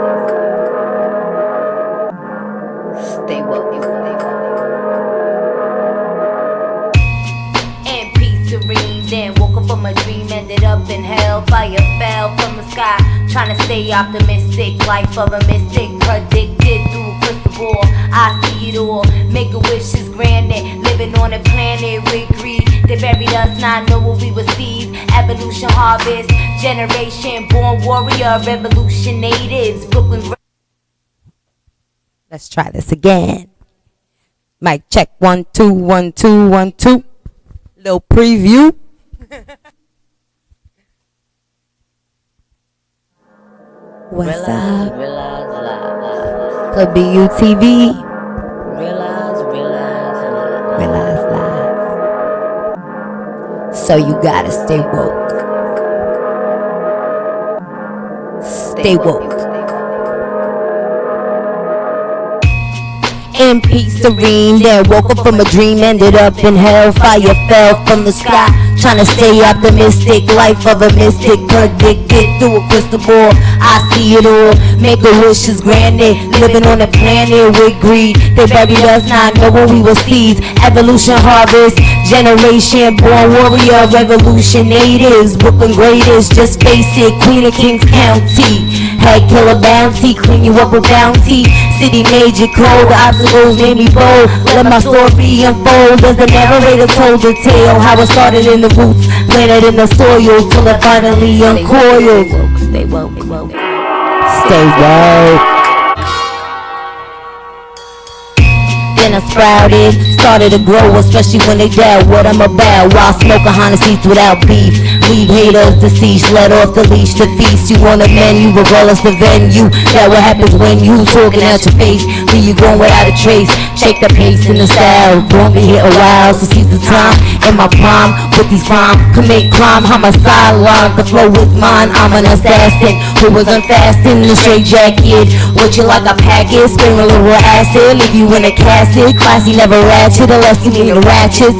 Stay woke, you In peace serene, then woke up from a dream, ended up in hell. Fire fell from the sky, trying to stay optimistic. Life of a mystic, predicted through a crystal ball. I see it all, make a wish is granted. Living on a planet with greed, they buried us, not know what we would see. Evolution harvest, generation born warrior, revolution natives, Brooklyn. Let's try this again. Mic check 1 2 1 2 1 2. Little preview. What's up? realize life. Could be UTV. Realize life. Realize life. So you gotta stay woke. stay woke. In peace serene, then woke up from a dream, ended up in hell. Fire fell from the sky, trying to stay optimistic. Life of a mystic, predicted through a crystal ball. I see it all, make a wish is granted. Living on a planet with greed, they buried us not knowing we were seeds. Evolution harvest, generation born warrior, revolution natives. Brooklyn greatest, just face it, Queen of Kings County. Head killer bounty, clean you up with bounty. City major cold, obstacles made me bold. Let my story unfold as the narrator told the tale. How it started in the roots, planted in the soil, till it finally uncoiled. Stay woke, woke. Stay woke. Then I sprouted, started to grow, especially when they doubt what I'm about. While Smokeahontus eats without beef, leave haters deceased, let off the leash to feast. You on a menu, regardless the venue. That what happens when you talking at your face. Then you going without a trace. Check the pace and the style. Don't be here a while, so seize the time. In my prime, with these rhymes, commit crime. Homicide line, the flow is mine. I'm an assassin who was unfastened in a straight jacket. What you like a package, spring a little acid, leave you in a casket. Classy, never ratchet, unless you need a ratchet.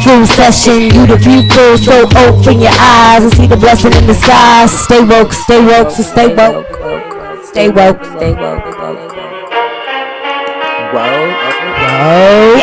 School session, you the people, so open your eyes and see the blessing in the skies. Stay woke, so stay woke. Stay woke, stay woke. Whoa.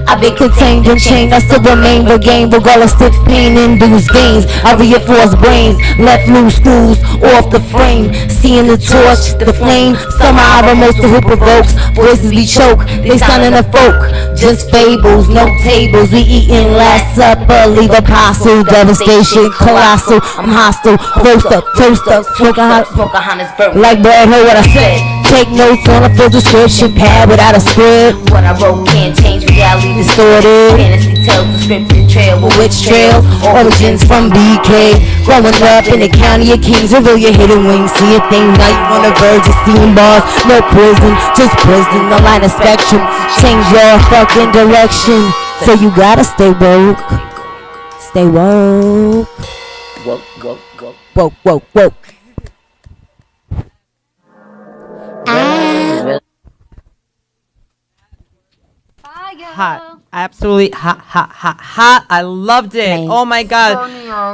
I've been contained and chained, I still remain the game, regardless if pain induced gains. I reinforce brains, left loose screws off the frame. Seeing the torch, the flame, somehow I remorse who provokes. Voices we choke, they sounding a folk. Just fables, no tables, we eating last supper. Leave apostle, devastation, colossal. I'm hostile, roast up, toast up, Smokeahontus burn. like bread, heard what I said. Take notes on a full description pad without a script. What I wrote can't change reality. Distorted. Fantasy tells the scripted trail. But Which trail? Origins from BK. Growing up in the county of Kings, reveal your hidden wings. See a thing now you on the verge of seeing bars. No prison, just prison. The line of spectrum. Change your fucking direction. So you gotta stay woke. Stay woke. woke, woke, woke. Woke, woke, woke. Hot. Absolutely hot, hot, hot, hot. I loved it. Thanks. Oh my God.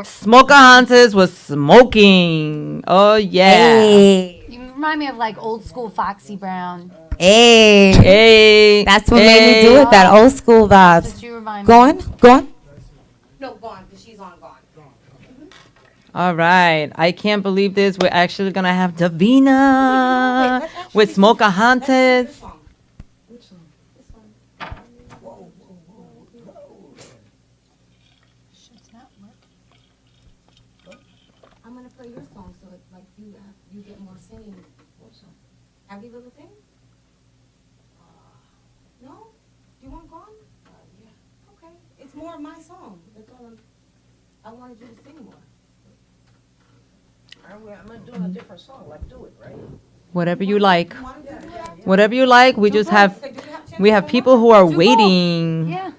Smokeahontus was smoking. Oh yeah. Hey. You remind me of like old school Foxy Brown. Hey. Hey. That's what made me do it, that old school vibes. That you remind me. Go on, go on. All right. I can't believe this. We're actually going to have Davina with Smokeahontus. I'm gonna play your song so it's like you get more singing. Have you little thing? No? Do you want gone? Yeah. Okay. It's more of my song. That's all I wanted you to sing more. I'm not doing a different song, like do it, right? Whatever you like. Whatever you like. We just have people who are waiting. Yeah.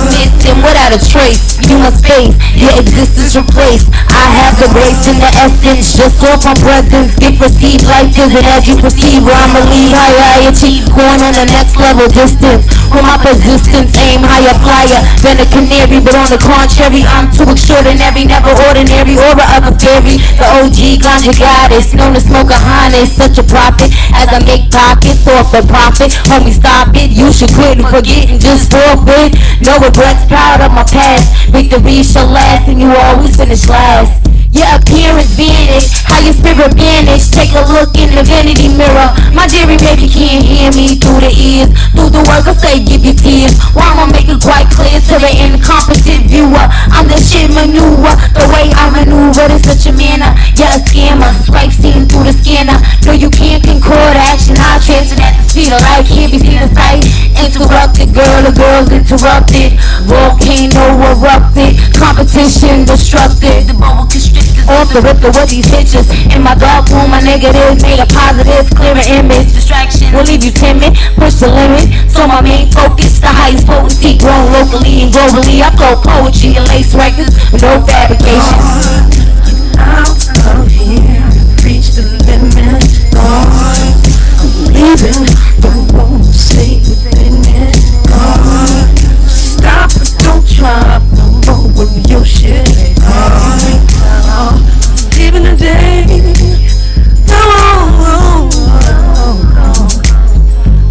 Missing without a trace, you must face your existence replaced. I have the grace and the essence, just off my presence. Get perceived, life isn't as you perceive. Where I'ma leave, higher I achieve, going on the next level distance. With my persistence, aim higher, flyer than a canary, but on the contrary, I'm too extraordinary, never ordinary, aura of a fairy. The OG ganja goddess, known as Smokeahontus, such a prophet. As I make pockets off the profit, homie, stop it. You should quit and forget and just forfeit. No regrets, proud of my past. Victory shall last, and you always finish last. Your appearance vanished, how your spirit vanished. Take a look in the vanity mirror. My dearie baby can't hear me through the ears. Through the words I say, give you tears. Why I'ma make it quite clear to the incompetent viewer. I'm the shit maneuver, the way I maneuver in such a manner. You're a scammer, swipe seen through the scanner. No, you can't concord action. I'll transfer that to speed of light. Can't be seen in sight. Interrupted, girl, the girl's interrupted. Volcano erupted, competition destructed. The bubble constricted. off the rip with these pictures. In my dark room, my negatives made a positive, clear image. Distraction will leave you timid, push the limit. So my main focus, the highest potency, grown locally and globally. I flow poetry and lace records, no fabrication. Out of here, reach the limit. God, I'm leaving, don't want to stay within it. God, stop but don't try no more with your shit. God, leaving the day. Go, go,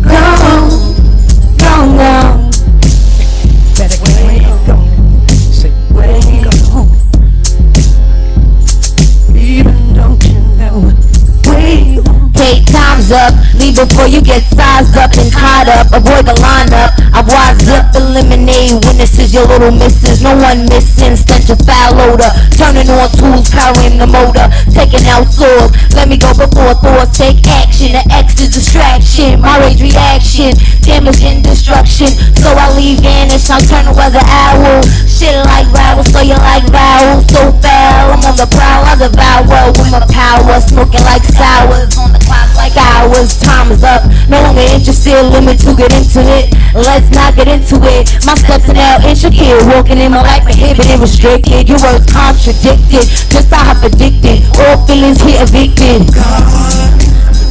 go, go, go. Better way go, say way go. Even don't you know, way go. Hey, time's up. Leave before you get sized up and tied up. Avoid the lineup. I wise up, eliminate witnesses, your little misses. No one missing. Stench a foul odor. Turning on tools, powering the motor. Taking out swords. Let me go before thoughts take action. The X is distraction. My rage reaction. Damage and destruction. So I leave vanish. I'll turn the weather owl. Shit like vowels, so you like vowels. So foul. I'm on the prowl. I devour with my power. Smoking like sours. On the clock like hours. Time is up. No longer interested. Limit to get into it. Let's not get into it. My steps are now intricate. Walking in my life prohibited, restricted. Your words contradicted. Just I have addicted. All feelings here evicted.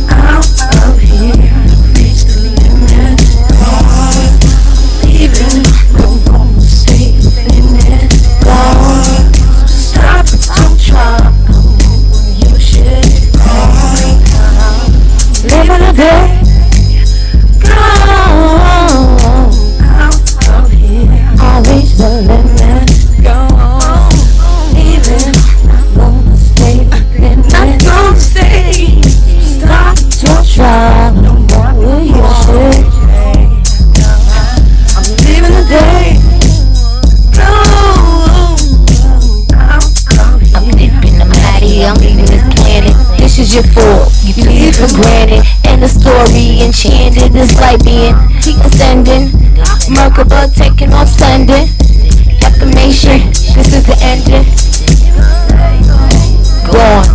Out of here, reach the limit. God, leaving, don't want to stay within it. God, stop it, don't try no more with your shit. God, living a day. Go out of here, I'll reach the limit. Go leaving, not gonna stay within it. Not gonna stay. Stop, don't try no more with your shit. I'm leaving the day. Go out of here. I'm dipping, I'm out of here, I'm leaving this planet. This is your fault, you took it for granted. And the story enchanted, this light being ascending. Merkaba taking off sending. Affirmation, this is the ending. Gone.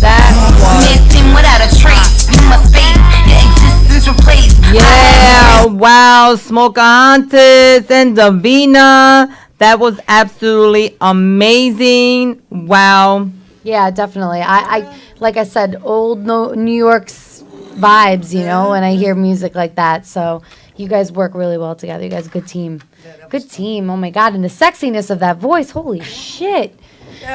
Missing without a trace. You must face your existence replaced. Yeah, wow, Smokeahontus and Davina. That was absolutely amazing. Wow. Yeah, definitely. I like I said, old New York's vibes, you know, when I hear music like that. So you guys work really well together. You guys, good team. Good team. Oh my God. And the sexiness of that voice. Holy shit.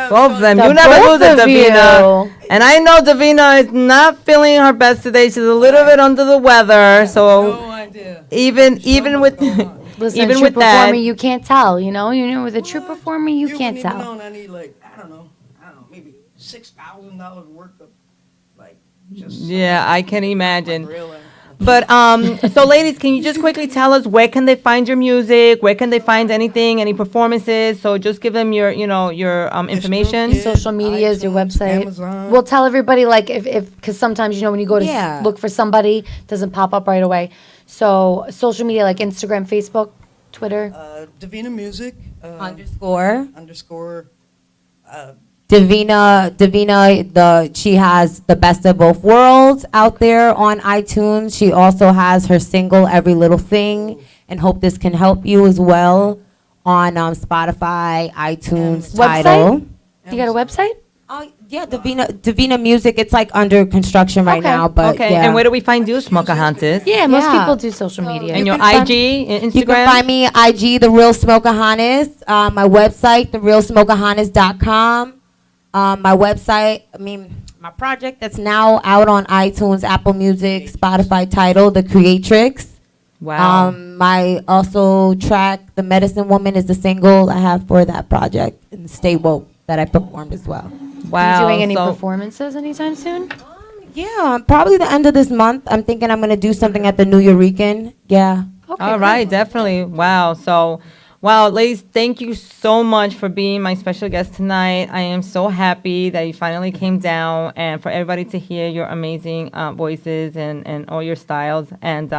Both of them. The You never both lose it, of Davina. you. And I know Davina is not feeling her best today. She's a little bit under the weather. No So idea. even with Listen, even true with that, performer, you can't tell, you know? You know, with a true performer, you can't wouldn't even tell. know, I need like, I don't know, maybe $6,000 worth of, like, just. yeah, I can imagine. Real. But so ladies, can you just quickly tell us where can they find your music? Where can they find anything, any performances? So just give them your, your information. Yeah. Social medias, your iTunes, website. Amazon. We'll tell everybody, like, if because sometimes, you know, when you go to Yeah. look for somebody, it doesn't pop up right away. So social media, like Instagram, Facebook, Twitter. Davina Music. _. Uh, Davina, she has the best of both worlds out there on iTunes. She also has her single "Every Little Thing," and hope this can help you as well on Spotify, iTunes, Website? Tidal. You got a website? Yeah, Davina Music. It's like under construction right Okay. now, but Okay, yeah. and where do we find you, Smokeahontus? Yeah, most Yeah. people do social media. And your can find- IG and You can Instagram? find me IG, The Real Smokeahontus. My website, TheRealSmokeahontus.com. My website, my project that's now out on iTunes, Apple Music, Spotify, Tidal, The Creatrix. Wow. My also track, The Medicine Woman, is the single I have for that project, and Stay Woke, that I performed as well. Wow. Are you doing any So- performances anytime soon? Yeah, probably the end of this month. I'm thinking I'm going to do something at the New Eurekan. Yeah. Okay, All cool. right, definitely. Wow. So, wow, ladies, thank you so much for being my special guest tonight. I am so happy that you finally came down and for everybody to hear your amazing voices and all your styles. And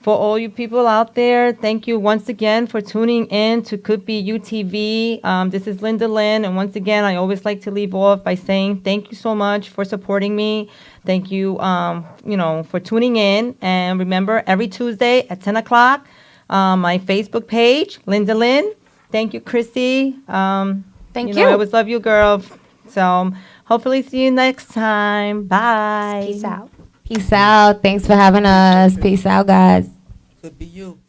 For all you people out there, thank you once again for tuning in to Could Be UTV. This is Linda Lynn, and once again, I always like to leave off by saying thank you so much for supporting me. Thank you, for tuning in. And remember, every Tuesday at 10 o'clock, my Facebook page, Linda Lynn. Thank you, Chrissy. Thank I you. always love you, girl. So hopefully see you next time. Bye. Peace out. Peace out. Thanks for having us. Peace out, guys. Could be you.